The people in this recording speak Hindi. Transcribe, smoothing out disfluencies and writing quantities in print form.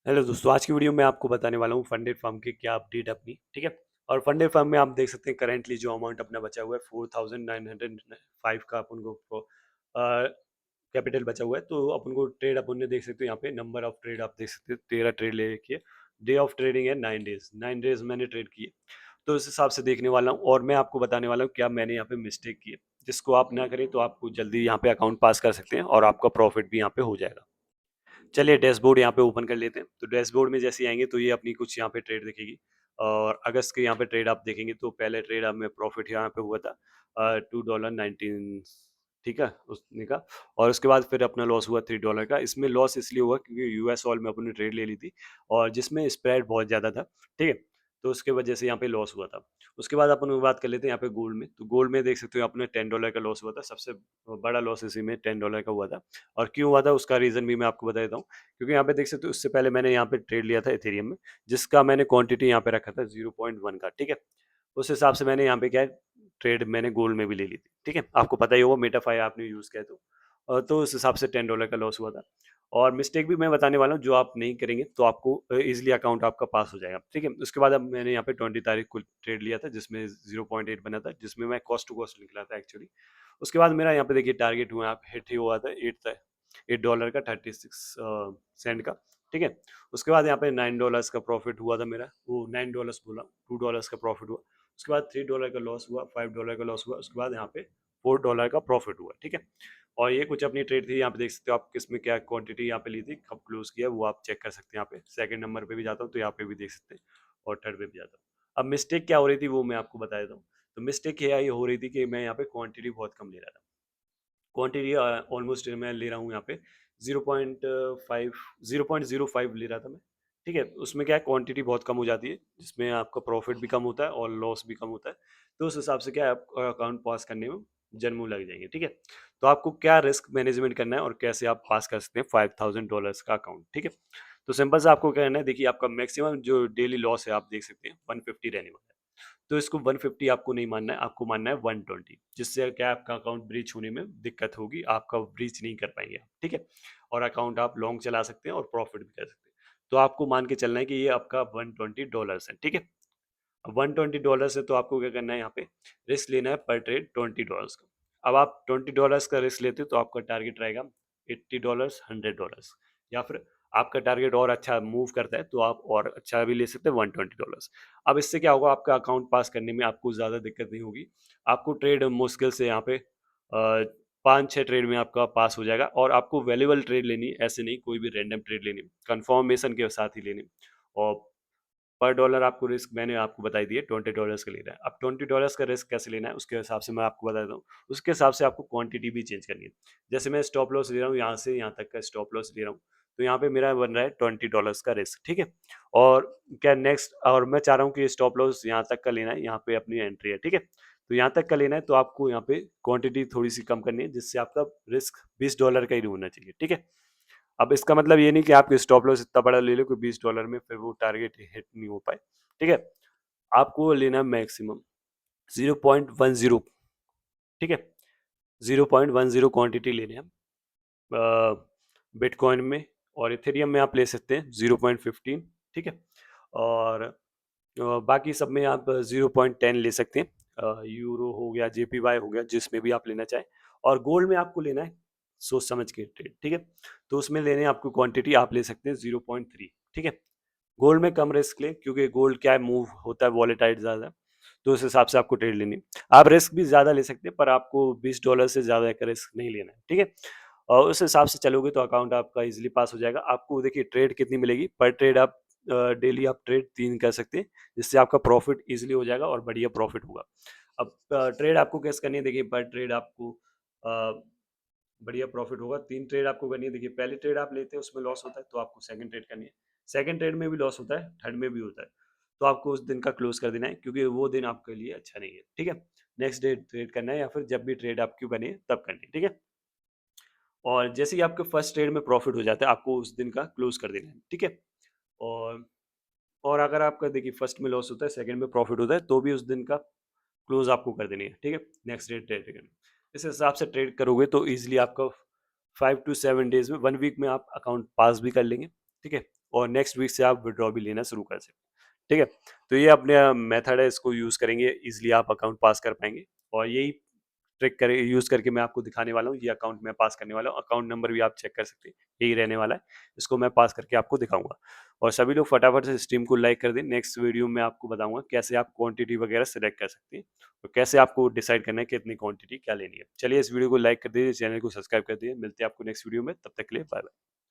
हेलो दोस्तों, आज की वीडियो में आपको बताने वाला हूँ फंडेड फर्म की क्या अपडेट है अपनी, ठीक है। और फंडेड फर्म में आप देख सकते हैं करेंटली जो अमाउंट अपना बचा हुआ है 4905 का अपन को कैपिटल बचा हुआ है। तो अपन को ट्रेड अपन ने देख सकते हो यहाँ पे नंबर ऑफ ट्रेड आप देख सकते हैं 13 ट्रेड ले रखी है। डे ऑफ ट्रेडिंग है 9 डेज, 9 डेज मैंने ट्रेड किए। तो उस हिसाब से देखने वाला हूँ और मैं आपको बताने वाला हूँ क्या मैंने यहाँ पे मिस्टेक की है, जिसको आप ना करें तो आपको जल्दी यहाँ पे अकाउंट पास कर सकते हैं और आपका प्रॉफिट भी यहाँ पे हो जाएगा। चलिए डैशबोर्ड यहाँ पे ओपन कर लेते हैं। तो डैशबोर्ड में जैसे आएंगे तो ये अपनी कुछ यहाँ पे ट्रेड दिखेगी। और अगस्त के यहाँ पे ट्रेड आप देखेंगे तो पहले ट्रेड में प्रॉफिट यहाँ पे हुआ था $2.19, ठीक है उसने का। और उसके बाद फिर अपना लॉस हुआ $3 का। इसमें लॉस इसलिए हुआ क्योंकि यूएस ऑल में अपने ट्रेड ले ली थी और जिसमें स्प्रेड बहुत ज़्यादा था, ठीक है। तो उसके वजह से यहाँ पे लॉस हुआ था। उसके बाद अपन बात कर लेते हैं यहाँ पे गोल्ड में। तो गोल्ड में देख सकते हो अपने $10 का लॉस हुआ था, सबसे बड़ा लॉस इसी में $10 का हुआ था। और क्यों हुआ था उसका रीज़न भी मैं आपको बता देता हूँ। क्योंकि यहाँ पे देख सकते हो उससे पहले मैंने यहाँ पे ट्रेड लिया था इथेरियम में, जिसका मैंने क्वांटिटी यहाँ पे रखा था 0.1 का, ठीक है। उस हिसाब से मैंने यहाँ पे क्या है ट्रेड मैंने गोल्ड में भी ले ली थी, ठीक है। आपको पता ही होगा मेटाफाई आपने यूज़ किया है तो उस हिसाब से $10 का लॉस हुआ था। और मिस्टेक भी मैं बताने वाला हूँ जो आप नहीं करेंगे तो आपको इजीली अकाउंट आपका पास हो जाएगा, ठीक है। उसके बाद अब मैंने यहाँ पे 20 तारीख को ट्रेड लिया था जिसमें 0.8 बना था, जिसमें मैं कॉस्ट टू कॉस्ट निकला था एक्चुअली। उसके बाद मेरा यहाँ पे देखिए टारगेट हुआ, आप हिट ही हुआ था $8 का 36 सेंट का, ठीक है। उसके बाद यहाँ पे $9 का प्रॉफिट हुआ था मेरा, वो $9 बोला, $2 का प्रॉफिट हुआ। उसके बाद $3 का लॉस हुआ, $5 का लॉस हुआ। उसके बाद यहाँ पे $4 का प्रॉफिट हुआ, ठीक है। और ये कुछ अपनी ट्रेड थी, यहाँ पे देख सकते हो आप किसमें क्या क्वांटिटी यहाँ पे ली थी, कब क्लोज किया वो आप चेक कर सकते हैं। यहाँ पे सेकंड नंबर पे भी जाता हूँ तो यहाँ पे भी देख सकते हैं और थर्ड पे भी जाता हूँ। अब मिस्टेक क्या हो रही थी वो मैं आपको बता देता हूँ। तो मिस्टेक ये हो रही थी कि मैं यहाँ पे क्वांटिटी बहुत कम ले रहा था। क्वांटिटी ऑलमोस्ट मैं ले रहा हूँ यहाँ पे 0.5 0.05 ले रहा था मैं, ठीक है। उसमें क्या है क्वांटिटी बहुत कम हो जाती है, जिसमें आपका प्रॉफिट भी कम होता है और लॉस भी कम होता है। तो उस हिसाब से क्या है आपका अकाउंट पास करने में जन्मू लग जाएंगे, ठीक है। तो आपको क्या रिस्क मैनेजमेंट करना है और कैसे आप पास कर सकते हैं $5000 का अकाउंट, ठीक है। तो सिंपल से आपको क्या करना है, देखिए आपका मैक्सिमम जो डेली लॉस है आप देख सकते हैं 150 रहने वाला है। तो इसको 150 आपको नहीं मानना है, आपको मानना है 120, जिससे क्या आपका अकाउंट ब्रीच होने में दिक्कत होगी, आपका ब्रीच नहीं कर पाएंगे आप, ठीक है। और अकाउंट आप लॉन्ग चला सकते हैं और प्रॉफिट भी कर सकते हैं। तो आपको मान के चलना है कि ये आपका $120 है, ठीक है। अब $120 है तो आपको क्या करना है, यहाँ पे रिस्क लेना है पर ट्रेड $20 का। अब आप $20 का रिस्क लेते हो तो आपका टारगेट रहेगा $80, $100। या फिर आपका टारगेट और अच्छा मूव करता है तो आप और अच्छा भी ले सकते हैं $120। अब इससे क्या होगा, आपका अकाउंट पास करने में आपको ज़्यादा दिक्कत नहीं होगी। आपको ट्रेड मुश्किल से यहाँ पे 5-6 ट्रेड में आपका पास हो जाएगा। और आपको वैल्यूएबल ट्रेड लेनी है, ऐसे नहीं कोई भी रैंडम ट्रेड लेनी, कंफर्मेशन के साथ ही लेनी। और पर डॉलर आपको रिस्क मैंने आपको बताई दिए $20 का लेना है। अब $20 का रिस्क कैसे लेना है उसके हिसाब से मैं आपको बता देता हूँ। उसके हिसाब से आपको क्वांटिटी भी चेंज करनी है। जैसे मैं स्टॉप लॉस ले रहा हूँ यहाँ से यहाँ तक का स्टॉप लॉस ले रहा हूँ, तो यहाँ पे मेरा बन रहा है $20 का रिस्क, ठीक है। और क्या नेक्स्ट, और मैं चाह रहा हूँ कि स्टॉप लॉस यहाँ तक का लेना है, यहाँ पे अपनी एंट्री है, ठीक है। तो यहाँ तक का लेना है तो आपको यहाँ पे क्वांटिटी थोड़ी सी कम करनी है, जिससे आपका रिस्क $20 का ही होना चाहिए, ठीक है। अब इसका मतलब ये नहीं कि आप स्टॉप लॉस इतना बड़ा ले लो कि $20 में फिर वो टारगेट हिट नहीं हो पाए, ठीक है। आपको लेना है मैक्सिमम 0.10, ठीक है। 0.10 क्वांटिटी लेने हैं बिटकॉइन में। और इथेरियम में आप ले सकते हैं 0.15, ठीक है। और बाकी सब में आप 0.10 ले सकते हैं। यूरो हो गया, जेपीवाई हो गया, जिसमें भी आप लेना चाहें। और गोल्ड में आपको लेना है सोच समझ के ट्रेड, ठीक है। तो उसमें लेने आपको क्वांटिटी आप ले सकते हैं 0.3, ठीक है। गोल्ड में कम रिस्क ले क्योंकि गोल्ड क्या है मूव होता है वॉलेटाइल ज़्यादा, तो उस हिसाब से आपको ट्रेड लेनी है। आप रिस्क भी ज़्यादा ले सकते हैं पर आपको $20 से ज़्यादा का रिस्क नहीं लेना है, ठीक है। और उस हिसाब से चलोगे तो अकाउंट आपका इजीली पास हो जाएगा। आपको देखिए ट्रेड कितनी मिलेगी पर ट्रेड, आप डेली आप ट्रेड 3 कर सकते हैं, जिससे आपका प्रॉफिट इजीली हो जाएगा और बढ़िया प्रॉफिट होगा। अब ट्रेड आपको कैसे करनी है, देखिए पर ट्रेड आपको बढ़िया प्रॉफिट होगा। 3 ट्रेड आपको करनी है। देखिए पहली ट्रेड आप लेते हैं उसमें लॉस होता है तो आपको सेकंड ट्रेड करनी है। सेकंड ट्रेड में भी लॉस होता है, थर्ड में भी होता है, तो आपको उस दिन का क्लोज कर देना है क्योंकि वो दिन आपके लिए अच्छा नहीं है, ठीक है। नेक्स्ट डे ट्रेड करना है या फिर जब भी ट्रेड आपकी बने तब करनी है, ठीक है। और जैसे ही आपके फर्स्ट ट्रेड में प्रॉफिट हो जाता है आपको उस दिन का क्लोज कर देना है, ठीक है। और और अगर आपका देखिए फर्स्ट में लॉस होता है सेकंड में प्रॉफिट होता है तो भी उस दिन का क्लोज आपको कर देनी है, ठीक है। नेक्स्ट डे ट्रेड करना है। इस हिसाब से ट्रेड करोगे तो इजीली आपका 5 to 7 डेज में, 1 वीक में आप अकाउंट पास भी कर लेंगे। ठीक है, और नेक्स्ट वीक से आप विड्रॉ भी लेना शुरू कर सकते हैं। ठीक है, तो ये अपने मेथड है, इसको यूज़ करेंगे इजीली आप अकाउंट पास कर पाएंगे। और यही ट्रिक करे यूज़ करके मैं आपको दिखाने वाला हूँ, ये अकाउंट मैं पास करने वाला हूँ। अकाउंट नंबर भी आप चेक कर सकते हैं, यही रहने वाला है। इसको मैं पास करके आपको दिखाऊंगा। और सभी लोग फटाफट से स्ट्रीम को लाइक कर दें। नेक्स्ट वीडियो में आपको बताऊंगा कैसे आप क्वांटिटी वगैरह सेलेक्ट कर सकते हैं और कैसे आपको डिसाइड करना है कि इतनी क्वांटिटी क्या लेनी है। चलिए इस वीडियो को लाइक कर दीजिए, चैनल को सब्सक्राइब कर दीजिए। मिलते हैं आपको नेक्स्ट वीडियो में, तब तक के लिए बाय बाय।